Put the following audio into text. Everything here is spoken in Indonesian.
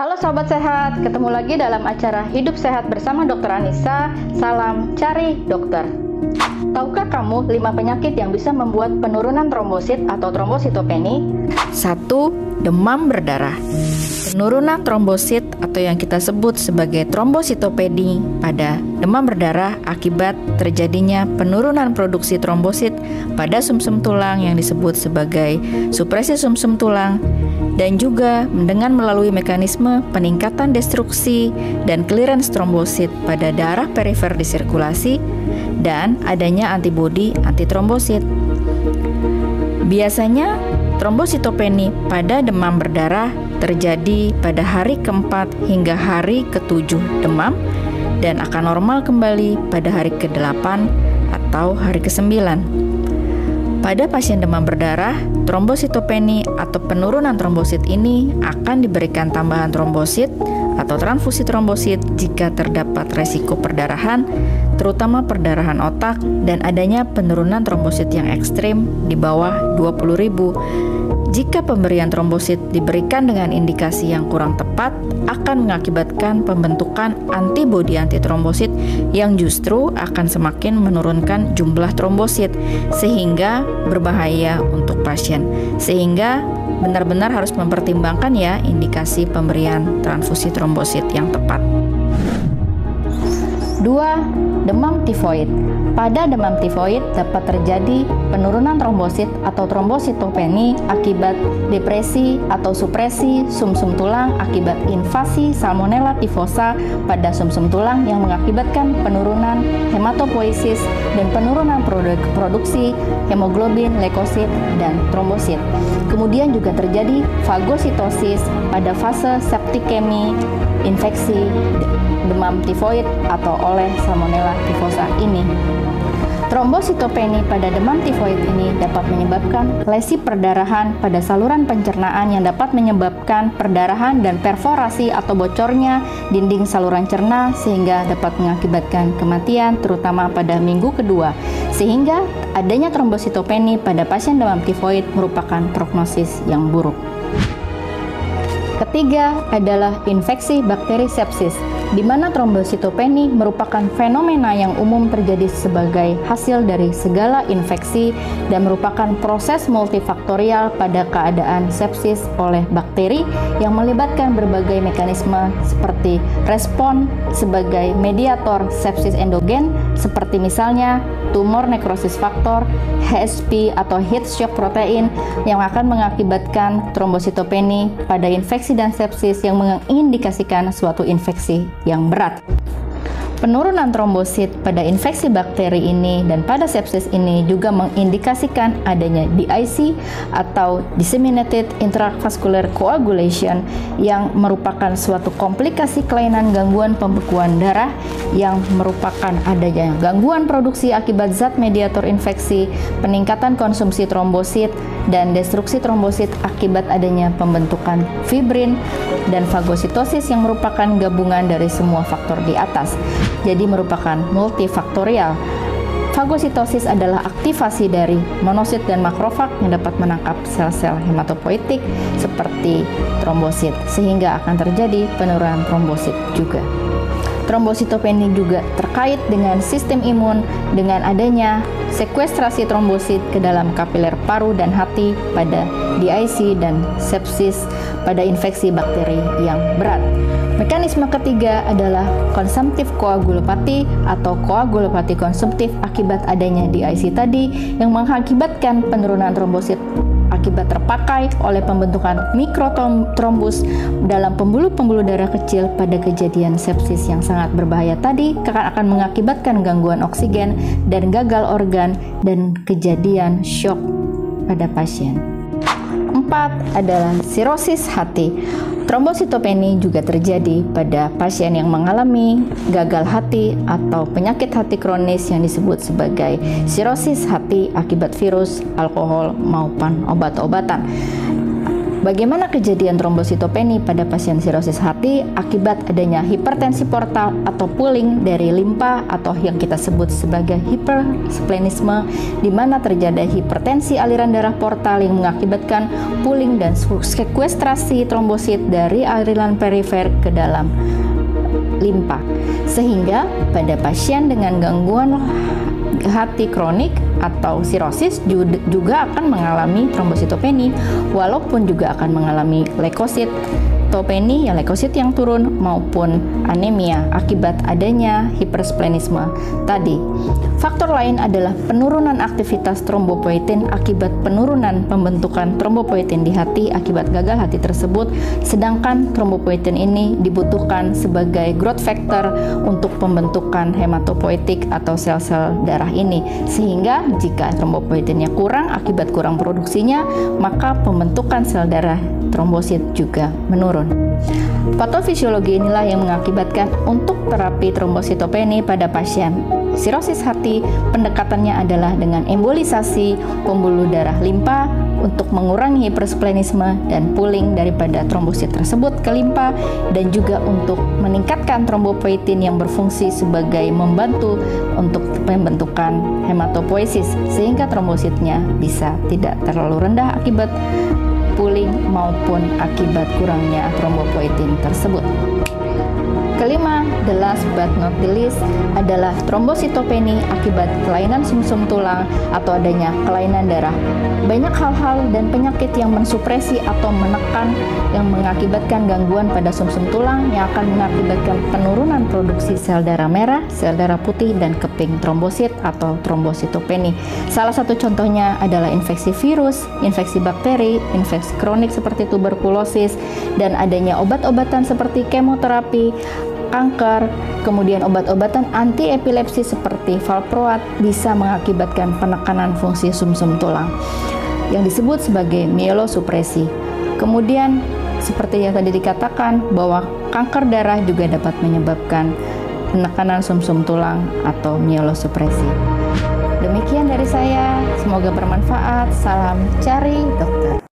Halo Sobat Sehat, ketemu lagi dalam acara Hidup Sehat bersama Dr. Anissa. Salam cari dokter. Tahukah kamu 5 penyakit yang bisa membuat penurunan trombosit atau trombositopeni? 1. Demam berdarah. Penurunan trombosit atau yang kita sebut sebagai trombositopeni pada demam berdarah akibat terjadinya penurunan produksi trombosit pada sumsum tulang yang disebut sebagai supresi sumsum tulang, dan juga dengan melalui mekanisme peningkatan destruksi dan clearance trombosit pada darah perifer di sirkulasi dan adanya antibodi antitrombosit. Biasanya trombositopeni pada demam berdarah terjadi pada hari ke-4 hingga hari ke-7 demam dan akan normal kembali pada hari ke-8 atau hari ke-9. Pada pasien demam berdarah, trombositopeni atau penurunan trombosit ini akan diberikan tambahan trombosit atau transfusi trombosit jika terdapat resiko perdarahan, terutama perdarahan otak dan adanya penurunan trombosit yang ekstrim di bawah 20.000. Jika pemberian trombosit diberikan dengan indikasi yang kurang tepat, akan mengakibatkan pembentukan antibodi antitrombosit yang justru akan semakin menurunkan jumlah trombosit, sehingga berbahaya untuk pasien. Sehingga benar-benar harus mempertimbangkan ya indikasi pemberian transfusi trombosit yang tepat. 2. Demam tifoid. Pada demam tifoid dapat terjadi penurunan trombosit atau trombositopeni akibat depresi atau supresi sumsum tulang akibat invasi Salmonella typhosa pada sumsum tulang yang mengakibatkan penurunan hematopoiesis dan penurunan produksi hemoglobin, leukosit, dan trombosit. Kemudian juga terjadi fagositosis pada fase septikemi infeksi demam tifoid atau oleh Salmonella typhosa ini. Trombositopeni pada demam tifoid ini dapat menyebabkan lesi perdarahan pada saluran pencernaan yang dapat menyebabkan perdarahan dan perforasi atau bocornya dinding saluran cerna sehingga dapat mengakibatkan kematian terutama pada minggu kedua. Sehingga adanya trombositopeni pada pasien demam tifoid merupakan prognosis yang buruk. Ketiga adalah infeksi bakteri sepsis, di mana trombositopeni merupakan fenomena yang umum terjadi sebagai hasil dari segala infeksi dan merupakan proses multifaktorial pada keadaan sepsis oleh bakteri yang melibatkan berbagai mekanisme seperti respon sebagai mediator sepsis endogen seperti misalnya tumor nekrosis faktor, HSP atau heat shock protein yang akan mengakibatkan trombositopeni pada infeksi dan sepsis yang mengindikasikan suatu infeksi yang berat. Penurunan trombosit pada infeksi bakteri ini dan pada sepsis ini juga mengindikasikan adanya DIC atau Disseminated Intravascular Coagulation yang merupakan suatu komplikasi kelainan gangguan pembekuan darah yang merupakan adanya gangguan produksi akibat zat mediator infeksi, peningkatan konsumsi trombosit, dan destruksi trombosit akibat adanya pembentukan fibrin dan fagositosis yang merupakan gabungan dari semua faktor di atas. Jadi merupakan multifaktorial. Fagositosis adalah aktivasi dari monosit dan makrofag yang dapat menangkap sel-sel hematopoietik seperti trombosit, sehingga akan terjadi penurunan trombosit juga. Trombositopeni juga terkait dengan sistem imun dengan adanya sekuestrasi trombosit ke dalam kapiler paru dan hati pada DIC dan sepsis pada infeksi bakteri yang berat. Mekanisme ketiga adalah konsumtif koagulopati atau koagulopati konsumtif akibat adanya DIC tadi yang mengakibatkan penurunan trombosit akibat terpakai oleh pembentukan mikrotrombus dalam pembuluh-pembuluh darah kecil pada kejadian sepsis yang sangat berbahaya tadi akan mengakibatkan gangguan oksigen dan gagal organ dan kejadian shock pada pasien. 4 adalah sirosis hati. Trombositopeni juga terjadi pada pasien yang mengalami gagal hati atau penyakit hati kronis yang disebut sebagai sirosis hati akibat virus, alkohol, maupun obat-obatan. Bagaimana kejadian trombositopeni pada pasien sirosis hati akibat adanya hipertensi portal atau pooling dari limpa atau yang kita sebut sebagai hipersplenisme, di mana terjadi hipertensi aliran darah portal yang mengakibatkan pooling dan sekuestrasi trombosit dari aliran perifer ke dalam limpa. Sehingga pada pasien dengan gangguan hati kronik atau sirosis juga akan mengalami trombositopeni, walaupun juga akan mengalami leukositopeni, ya leukosit yang turun, maupun anemia akibat adanya hipersplenisme tadi. Faktor lain adalah penurunan aktivitas trombopoietin akibat penurunan pembentukan trombopoietin di hati akibat gagal hati tersebut, sedangkan trombopoietin ini dibutuhkan sebagai growth factor untuk pembentukan hematopoietik atau sel-sel darah ini, sehingga jika trombopoietinnya kurang akibat kurang produksinya, maka pembentukan sel darah trombosit juga menurun. Patofisiologi inilah yang mengakibatkan untuk terapi trombositopeni pada pasien sirosis hati, pendekatannya adalah dengan embolisasi pembuluh darah limpa untuk mengurangi hipersplenisme dan pooling daripada trombosit tersebut ke limpa, dan juga untuk meningkatkan trombopoietin yang berfungsi sebagai membantu untuk pembentukan hematopoiesis, sehingga trombositnya bisa tidak terlalu rendah akibat pooling maupun akibat kurangnya trombopoietin tersebut. Kelima, the last but not the least, adalah trombositopeni akibat kelainan sumsum tulang atau adanya kelainan darah. Banyak hal-hal dan penyakit yang mensupresi atau menekan yang mengakibatkan gangguan pada sumsum tulang yang akan mengakibatkan penurunan produksi sel darah merah, sel darah putih, dan keping trombosit atau trombositopeni. Salah satu contohnya adalah infeksi virus, infeksi bakteri, infeksi kronik seperti tuberkulosis, dan adanya obat-obatan seperti kemoterapi, kanker, kemudian obat-obatan anti-epilepsi seperti valproat bisa mengakibatkan penekanan fungsi sumsum tulang yang disebut sebagai mielosupresi. Kemudian seperti yang tadi dikatakan bahwa kanker darah juga dapat menyebabkan penekanan sumsum tulang atau mielosupresi. Demikian dari saya, semoga bermanfaat. Salam cari dokter.